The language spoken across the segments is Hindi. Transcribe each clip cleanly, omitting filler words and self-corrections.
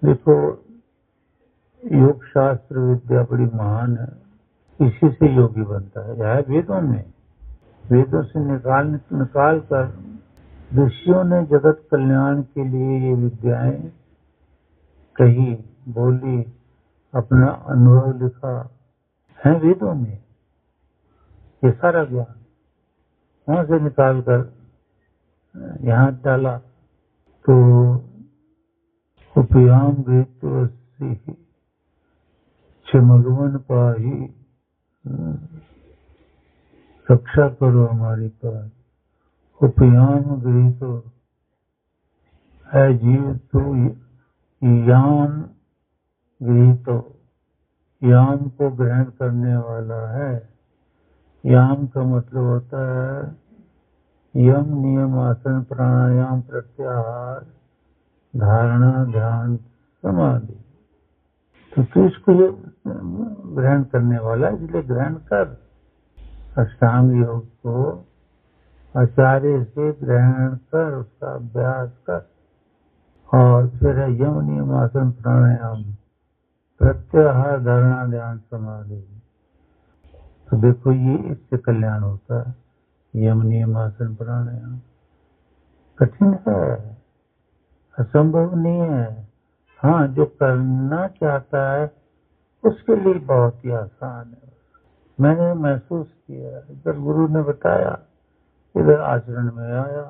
देखो, योग शास्त्र विद्या बड़ी महान है, इसी से योगी बनता है वेदों में। वेदों से निकाल कर ऋषियों ने जगत कल्याण के लिए ये विद्याएं कही, बोली, अपना अनुभव लिखा है वेदों में। ये सारा ज्ञान वहां से निकाल कर यहाँ डाला तो उपयाम वेतवसी मगवन पाही, रक्षा करो हमारी पास। उपयाम गई तो है जीव तू याम गई तो, याम को ग्रहण करने वाला है। याम का मतलब होता है यम, नियम, आसन, प्राणायाम, प्रत्याहार, धारणा, ध्यान, समाधि। तो तू इसको ग्रहण करने वाला है, इसलिए ग्रहण कर। अष्टांग योग को आचार्य से ग्रहण कर, उसका अभ्यास कर। और फिर है यम, नियम, आसन, प्राणायाम, प्रत्याहार, धारणा, ध्यान, समाधि। तो देखो ये इससे कल्याण होता है। यम, नियम, आसन, प्राणायाम कठिन है, असंभव नहीं है। हाँ, जो करना चाहता है उसके लिए बहुत ही आसान है। मैंने महसूस किया, इधर गुरु ने बताया, इधर आचरण में आया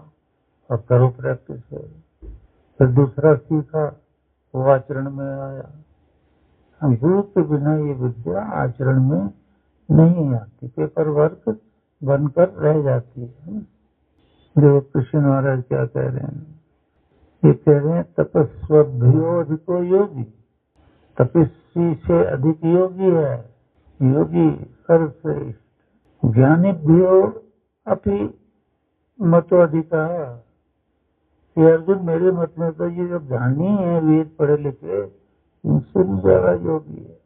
और करो प्रैक्टिस है। फिर दूसरा सीखा, वो आचरण में आया। हम गुरु के बिना ये विद्या आचरण में नहीं आती, पेपर वर्क बनकर रह जाती है। देखो कृष्ण महाराज क्या कह रहे हैं, ये कह रहे हैं तपस्वभ्यो अधिको योगी, तपस्वी से अधिक योगी है। योगी सर्वश्रेष्ठ, ज्ञानीभ्यो अपि मतो अधिका। ये अर्जुन, मेरे मत में तो ये जो ज्ञानी है, वेद पढ़े लिखे, इनसे भी ज्यादा योगी है।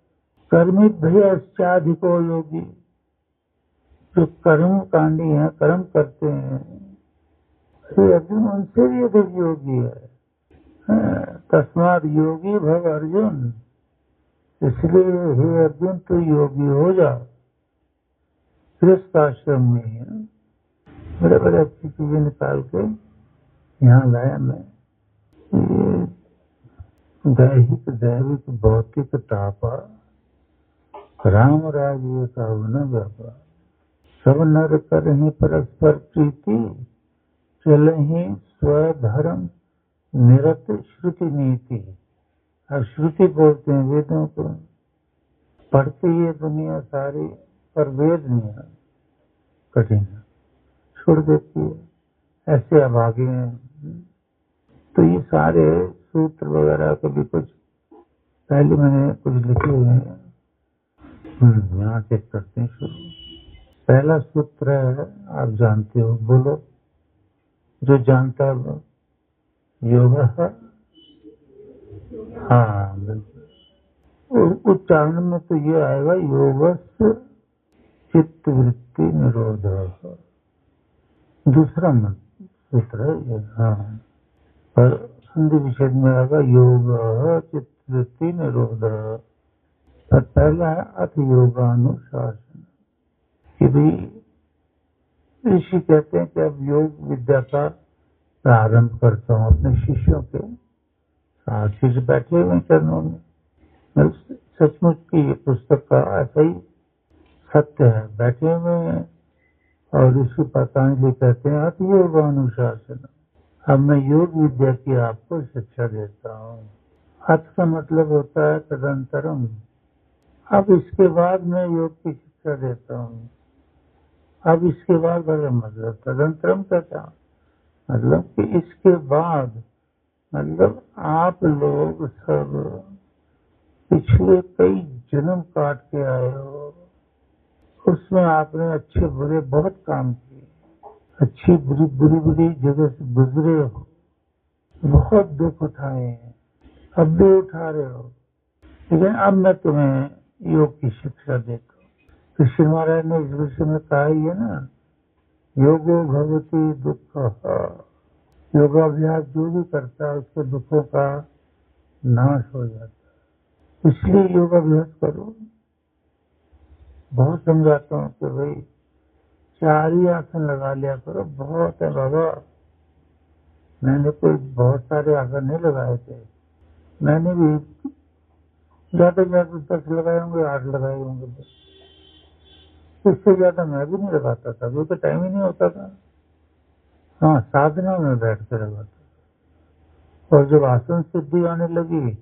कर्मीभ्यश्चाधिको योगी, जो कर्म कांडी है, कर्म करते हैं, श्री अर्जुन उनसे भी अधिक योगी है। तस्माद योगी भव अर्जुन, इसलिए हे अर्जुन तू योगी हो जा। गृहस्थ आश्रम में बड़े बड़े अच्छी चीजें निकाल के यहाँ लाया मैं। दैहिक, दैविक, भौतिक तापा, राम राज्य का न व्यापा। सब नर करहि परस्पर प्रीति, चलहि स्वधर्म निरत श्रुति नीति। अब श्रुति बोलते हैं वेदों को, पढ़ती है दुनिया सारी, पर वेद नहीं है, कठिन है, छोड़ देती है। ऐसे अभागे हैं। तो ये सारे सूत्र वगैरह कभी कुछ पहले मैंने कुछ लिखे हुए हैं, यहाँ चेक करते हैं। शुरू पहला सूत्र है, आप जानते हो, बोलो जो जानता है। योग, हाँ बिल्कुल, उच्चारण में तो ये आएगा योगस्य चित्त वृत्ति निरोध। दूसरा सूत्र है ये, हाँ, पर संधि विषय में आएगा योग चित्त वृत्ति निरोध। और पहला है अथ योगानुशासन, कि भाई ऋषि कहते हैं कि अब योग विद्या का प्रारंभ करता हूँ अपने शिष्यों के साथ। शिष्य बैठे हुए चरणों में, सचमुच की पुस्तक का ऐसा ही सत्य है, बैठे हुए हैं। और ऋषि पतंजलि कहते हैं अथ योगानुशासन, अब मैं योग विद्या की आपको शिक्षा देता हूँ। अथ का मतलब होता है तदंतरम, अब इसके बाद मैं योग की शिक्षा देता हूँ। अब इसके बाद मतलब तदंतरम का क्या मतलब, कि इसके बाद मतलब आप लोग सब पिछले कई जन्म काट के आए हो, उसमें आपने अच्छे बुरे बहुत काम किए, अच्छी बुरी बुरी बुरी जगह से गुजरे हो, बहुत दुख उठाए हैं, अब भी उठा रहे हो, लेकिन अब मैं तुम्हें योग की शिक्षा देता हूँ। कृष्ण महाराज ने इस विषय में कहा ही है ना, योगो भगवती दुख। योगाभ्यास जो भी करता है उसके दुखों का नाश हो जाता है। इसलिए योगाभ्यास करो। बहुत समझाता हूँ कि भाई 4 ही आसन लगा लिया करो, बहुत है बाबा। मैंने कोई बहुत सारे आसन नहीं लगाए थे, मैंने भी ज्यादा ज्यादा 10 लगाए होंगे, 8 लगाए होंगे बस। इससे ज्यादा मैं भी नहीं लगाता था, वो तो टाइम ही नहीं होता था। हाँ, साधना में बैठ कर लगाता था। और जब आसन सिद्धि आने लगी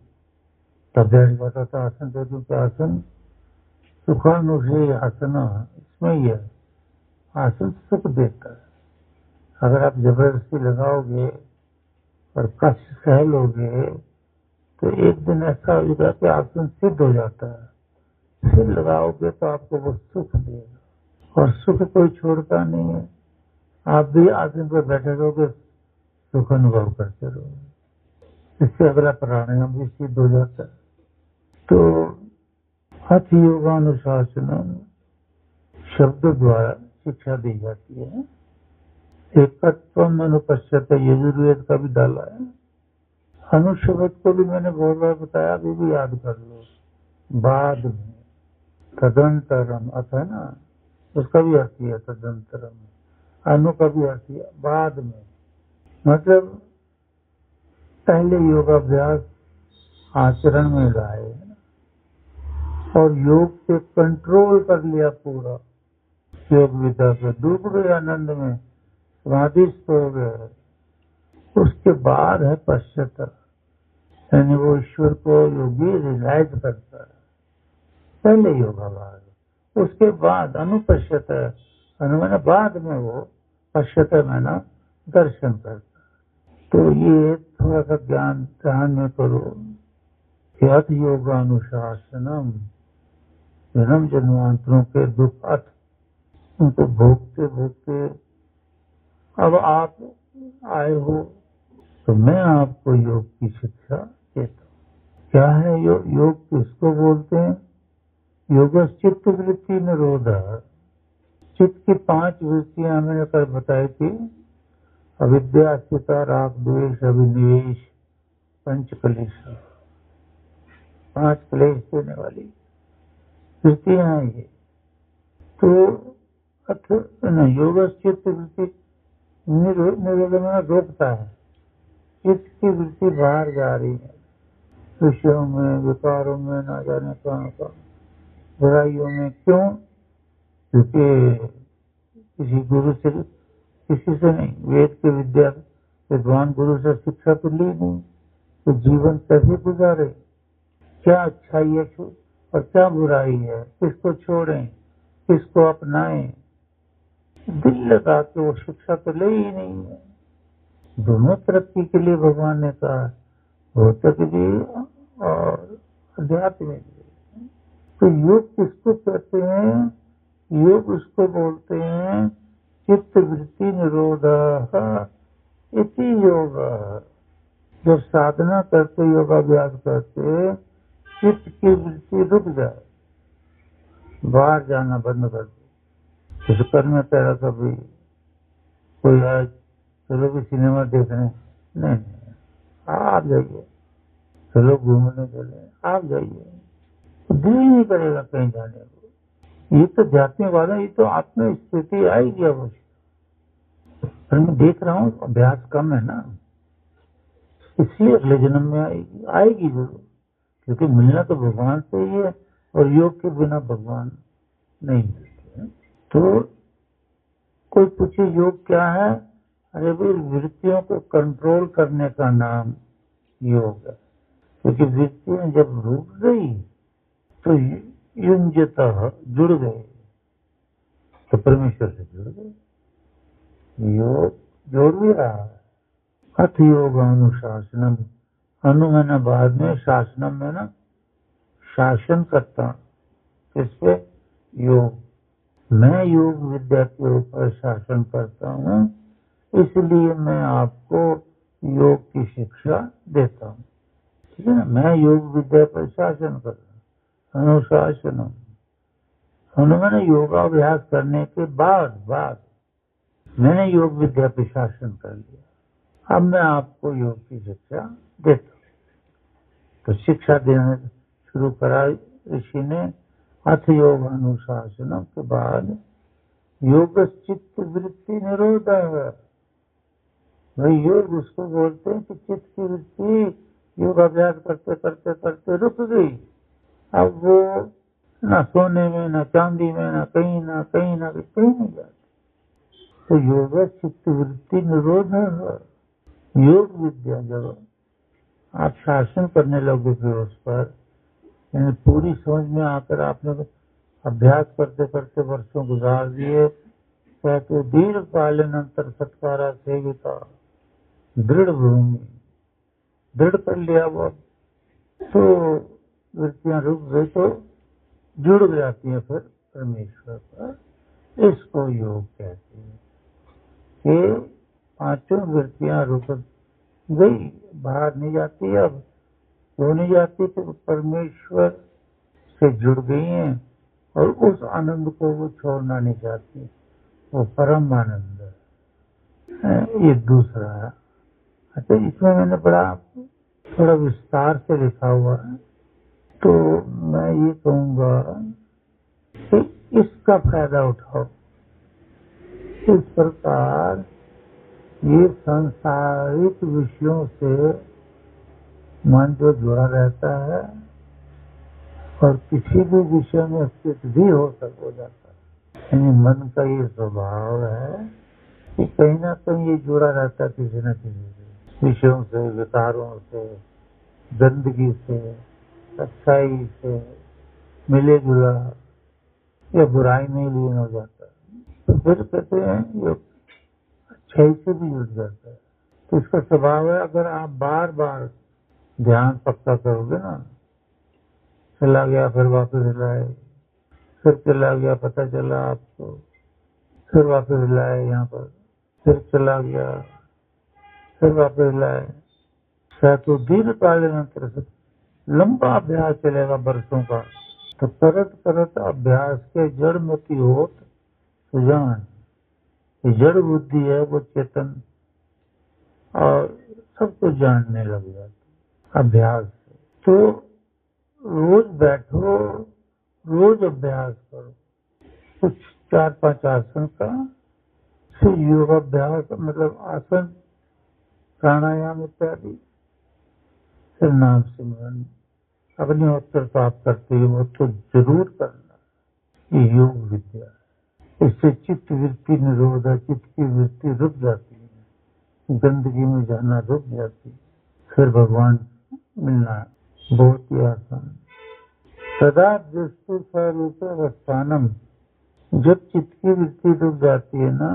तब बैठ जाता था आसन पे, क्योंकि आसन सुखानुषे आसना, इसमें ही है, आसन सुख देता है। अगर आप जबरदस्ती लगाओगे और कष्ट सह लोगे तो एक दिन ऐसा होगा कि आसन सिद्ध हो जाता है। फिर लगाओगे तो आपको वो सुख देगा, और सुख कोई छोड़ता नहीं है। आप भी आसन पर बैठे रहोगे, सुख अनुभव करते रहोगे। इससे अगला प्राणायाम भी सिद्ध हो जाता है। तो हठ योगानुशासन शब्द द्वारा शिक्षा दी जाती है। एकत्व अनुपश्यत यजुर्वेद का भी डाला है। अनुशब्द को भी मैंने बहुत बार बताया, अभी भी याद कर लो। बाद में, तदंतरम, अथ है ना, उसका भी अर्थ है तदंतरम। अनु का भी अर्थ है बाद में, मतलब पहले योगाभ्यास आचरण में लाए और योग पे कंट्रोल कर लिया पूरा। योग विद्या पे डूब गए, आनंद में स्वादिष्ट हो गए। उसके बाद है पश्चाताप, यानी वो ईश्वर को योगी रियलाइज करता है। पहले योगाभास, उसके बाद अनुपश्यत, अनुमान बाद में वो पश्यत मैना दर्शन करता है। तो ये थोड़ा सा ज्ञान ध्यान में करो कि हठ योगानुशासनम, जन्म जन्मांतरों के दुख अथ, उनको भोगते भोगते अब आप आए हो, तो मैं आपको योग की शिक्षा देता हूँ। क्या है योग? योग किसको बोलते हैं? योग चित्त वृत्ति निरोध। चित्त की 5 वृत्तियां मैंने कल बताई थी। अविद्या, अस्मिता, राग, द्वेष, अभिनिवेश, 5 क्लेश। 5 क्लेश देने वाली वृत्तियां हैं ये। तो अथ योग चित्त वृत्ति निरोध में रोकता है। चित्त की वृत्ति बाहर जा रही है, विषयों में, विकारों में, ना जाने कहाँ का, बुराइयों में। क्यों? क्योंकि किसी गुरु से, किसी से नहीं, वेद के विद्या विद्वान गुरु से शिक्षा तो ली नहीं, तो जीवन कैसे गुजारे, क्या अच्छाई है और क्या बुराई है, किसको छोड़ें, किसको अपनाएं, दिल लगा के वो शिक्षा तो ले ही नहीं है। दोनों तरक्की के लिए भगवान ने कहा, भौतिक भी और अध्यात्मिक भी। तो योग किसको कहते हैं? योग उसको बोलते हैं चित्त वृत्ति निरोध इति योग। जब साधना करते, योगाभ्यास करते, चित्त की वृत्ति रुक जाए, बाहर जाना बंद कर दे। जैसे कल मैं कह रहा था, भाई कोई आज चलो भी सिनेमा देखने, नहीं, आप जाइए, चलो घूमने चले, आप जाइए, दिल ही नहीं करेगा कहीं जाने को। ये तो जाने वाला, ये तो आत्म स्थिति आएगी अवश्य। पर मैं देख रहा हूँ अभ्यास कम है ना, इसलिए अगले जन्म में आएगी जरूर, क्योंकि मिलना तो भगवान से ही है, और योग के बिना भगवान नहीं मिलते। तो कोई पूछे योग क्या है? अरे भाई, वृत्तियों को कंट्रोल करने का नाम योग है। क्योंकि वृत्तियां जब रुक गई तो युंजतः जुड़ गए, तो परमेश्वर से जुड़ गए। योग जोड़ भी रहा है। हठ योगानुशासनम, अनु मैंने बाद में, शासनम में ना शासन करता, किस पे? योग। मैं योग विद्या के ऊपर शासन करता हूँ, इसलिए मैं आपको योग की शिक्षा देता हूँ। ठीक है ना? मैं योग विद्या पर शासन कर रहा हूँ, अनुशासनम। उन्होंने योगाभ्यास करने के बाद मैंने योग विद्या पे शासन कर लिया, अब मैं आपको योग की शिक्षा देता हूँ। तो शिक्षा देना शुरू करा ऋषि ने। अथ योग अनुशासनम के बाद योग चित्त वृत्ति निरोध है। भाई योग उसको बोलते हैं कि चित्त की वृत्ति योग अभ्यास करते करते करते रुक गई। अब वो ना सोने में, ना चांदी में, ना कहीं कहीं नहीं जाती। तो योग चित्त वृत्ति निरोध है। योग विद्या जब आप शासन करने लगोगे उस पर, यानी पूरी समझ में आकर आपने अभ्यास करते करते वर्षों गुजार दिए, तो दीर्घ कालीन अंतर सत्कारा सेविता दृढ़ भूमि, दृढ़ कर लिया वो, तो वृत्तियां रुक गई तो जुड़ जाती हैं फिर परमेश्वर पर। इसको योग कहते हैं कि पांचों वृत्तियां रुक गई, बाहर नहीं जाती। अब क्यों नहीं जाती? तो परमेश्वर से जुड़ गई हैं और उस आनंद को वो छोड़ना नहीं चाहती। वो परम आनंद है। ये दूसरा है। अच्छा, इसमें मैंने बड़ा थोड़ा विस्तार से लिखा हुआ है, तो मैं ये कहूँगा कि इसका फायदा उठाओ। इस प्रकार ये सांसारिक विषयों से मन जो जुड़ा रहता है और किसी भी विषय में स्थित भी हो जाता है, यानी मन का ये स्वभाव है कि कहीं ना कहीं ये जुड़ा रहता है किसी न किसी से, विषयों से, विकारों से, गंदगी से, अच्छाई से मिले जुला या बुराई में लीन हो जाता है। तो फिर कहते हैं ये अच्छाई से भी जुड़ जाता है। तो इसका स्वभाव है, अगर आप बार बार ध्यान पक्का करोगे ना, चला गया फिर वापस लाए, फिर चला गया पता चला आपको, फिर वापस लाए यहाँ पर, फिर चला गया, फिर वापस लाए, शायद तो दीर्घकालीन अंतर से लंबा अभ्यास चलेगा वर्षों का। तो करत करत अभ्यास के जड़ मती होत सुजान, जड़ बुद्धि है वो चेतन और सबको जानने लग जाता अभ्यास से। तो रोज बैठो, रोज अभ्यास करो, कुछ 4-5 आसन का, फिर योगाभ्यास मतलब आसन, प्राणायाम इत्यादि, फिर नाम सिमरन, अपने उत्तर प्राप्त करते हुए वो तो जरूर करना। ये योग विद्या है। इससे चित्त वृत्ति निरोध है, चित्त की वृत्ति रुक जाती है, गंदगी में जाना रुक जाती है, फिर भगवान मिलना बहुत ही आसान। सदा दृष्टि स्वरूप अवस्थानम, जब चित्त की वृत्ति रुक जाती है ना,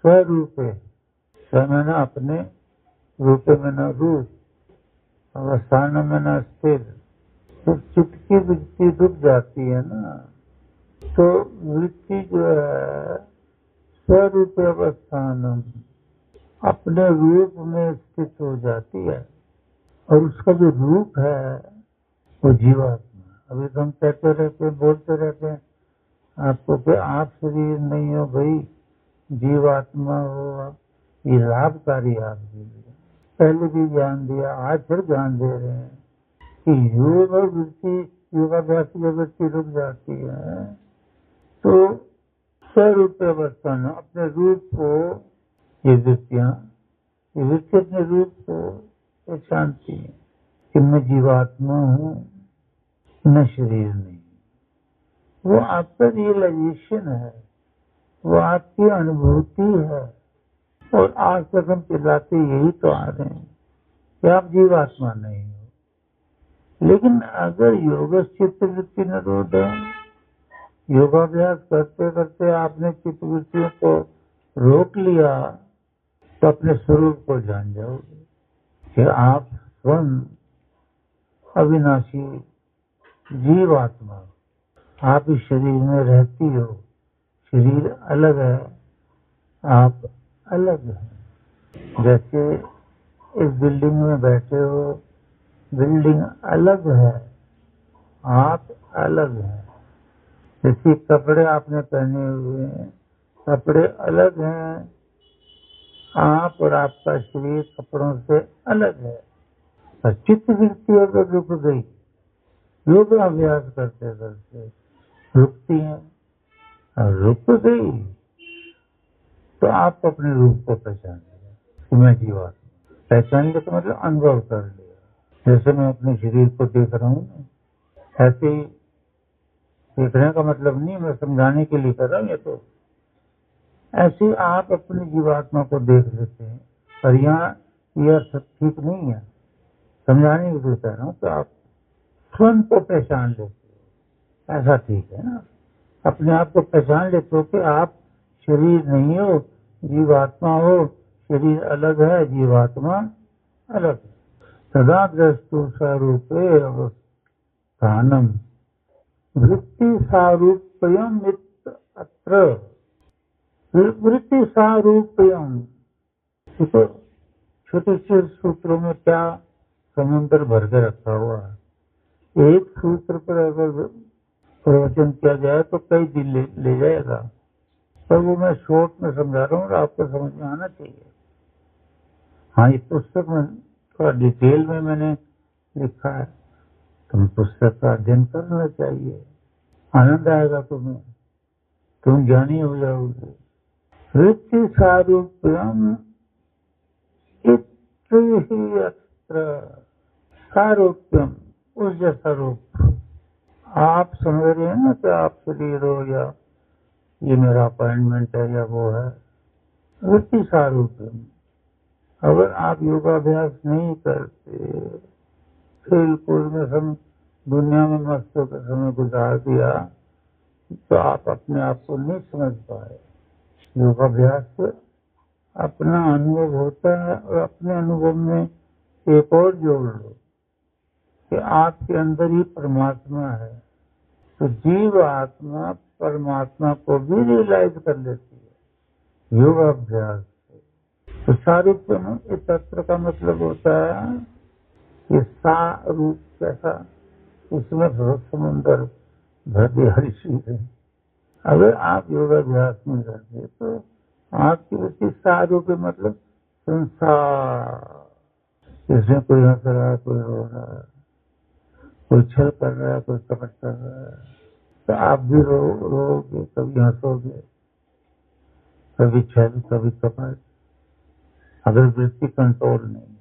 स्वरूप है, स्वयं अपने, रूप में न रूप, अवस्थान में न स्थिर, तो चित्त की वृत्ति रुक जाती है ना, तो वृत्ति जो है स्वरूप अवस्थानम, अपने रूप में स्थित हो जाती है। और उसका जो रूप है वो जीवात्मा। अभी तो हम कहते रहते हैं, बोलते रहते हैं आपको कि आप शरीर नहीं हो भाई, जीवात्मा हो, ये लाभकारी आपके लिए। पहले भी ज्ञान दिया, आज फिर ज्ञान दे रहे हैं कि योग और वृत्ति, योगाभ्यास की वृत्ति रुक जाती है तो स्वरूप अवस्था में अपने रूप को, ये वृत्तियां, ये वृत्ति अपने रूप को पहचानती है कि मैं जीवात्मा हूँ, न शरीर नहीं। वो आपका रियलाइजेशन है, वो आपकी अनुभूति है। और आज तक हम चिल्लाते यही तो आ रहे हैं कि आप जीवात्मा नहीं हो। लेकिन अगर योग चित्त वृत्ति निरोध है, योगाभ्यास करते करते आपने चित्त वृत्तियों को रोक लिया, तो अपने स्वरूप को जान जाओगे कि आप स्वयं अविनाशी जीवात्मा, आप इस शरीर में रहती हो, शरीर अलग है, आप अलग है। जैसे इस बिल्डिंग में बैठे हो, बिल्डिंग अलग है, आप अलग हैं। जैसे कपड़े आपने पहने हुए हैं, कपड़े अलग हैं, आप और आपका शरीर कपड़ों से अलग है। और चित्त वृत्ति अगर रुक गई, योग अभ्यास करते करते रुकती है, और रुक गई तो आप अपने रूप को पहचान लिया कि मैं जीवात्मा। पहचान लिया तो मतलब अनुभव कर लिया। जैसे मैं अपने शरीर को देख रहा हूँ ना, ऐसे ही देखने का मतलब नहीं मैं समझाने के लिए कर रहा हूँ, ये तो ऐसे आप अपनी जीवात्मा को देख लेते हैं। पर यहाँ यह सब ठीक नहीं है, समझाने के लिए कह रहा हूँ कि आप स्वयं को पहचान लेते हो, ऐसा ठीक है ना। अपने आप को पहचान लेते हो कि आप शरीर नहीं हो, जीवात्मा हो। शरीर अलग है, जीवात्मा अलग है। सदा दृष्टु स्वरूपे अवस्थानम वृत्ति सारूप्यम अत्र। वृत्ति सारूप्यम, देखो छोटे छोटे सूत्रों में क्या समुद्र भर के रखा हुआ है। एक सूत्र पर अगर प्रवचन किया जाए तो कई दिन ले जाएगा, पर वो मैं शॉर्ट में समझा रहा हूँ, आपको समझ में आना चाहिए। हाँ, ये पुस्तक में थोड़ा डिटेल में मैंने लिखा है, तुम पुस्तक का अध्ययन करना चाहिए, आनंद आएगा तुम्हें, तुम ज्ञानी हो जाओगे। वृत्ति सारूप्यम इत्र सारूप्यम, उस जैसा रूप। आप समझ रहे हैं ना कि आप शरीर हो या ये मेरा अपॉइंटमेंट है या वो है। वृत्ति सारूप्यम, अगर आप योगाभ्यास नहीं करते, खेल कूद में दुनिया में मस्त होकर समय गुजार दिया, तो आप अपने आप को नहीं समझ पाए। योगाभ्यास से अपना अनुभव होता है, और अपने अनुभव में एक और जोड़ लो कि आपके अंदर ही परमात्मा है, तो जीव आत्मा परमात्मा को भी रियलाइज कर लेती है योगाभ्यास से। तो सारूप्यम इस तत्व का मतलब होता है कि सा रूप कैसा, उसमें समुद्र भर दिया ऋषि है। अगर आप योगाभ्यास नहीं करते तो आपकी वृत्ति सारूप मतलब संसार, इसमें कोई हंस रहा है, कोई रो रहा है, कोई छल कर रहा है, कोई कपट कर रहा है, तो आप भी रोगे, कभी हंसोगे, कभी छल, कभी कपट। अगर वृत्ति कंट्रोल नहीं है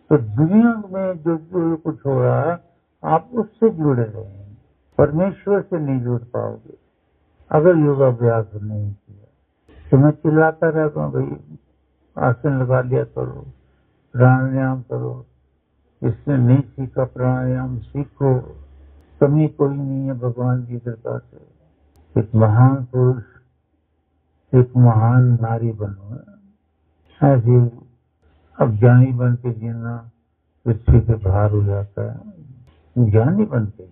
तो दुनिया में जो कुछ हो रहा है आप उससे जुड़े रहेंगे, परमेश्वर से नहीं जुड़ पाओगे अगर योगाभ्यास नहीं किया। तो मैं चिल्लाता रहता हूँ, भाई आसन लगा लिया करो, प्राणायाम करो, इसने नहीं सीखा प्राणायाम सीखो, कमी कोई नहीं है भगवान की कृपा से। एक महान पुरुष, एक महान नारी बनो। ऐसे अज्ञानी बन के जीना पृथ्वी पे भार हो जाता है, ज्ञानी बन के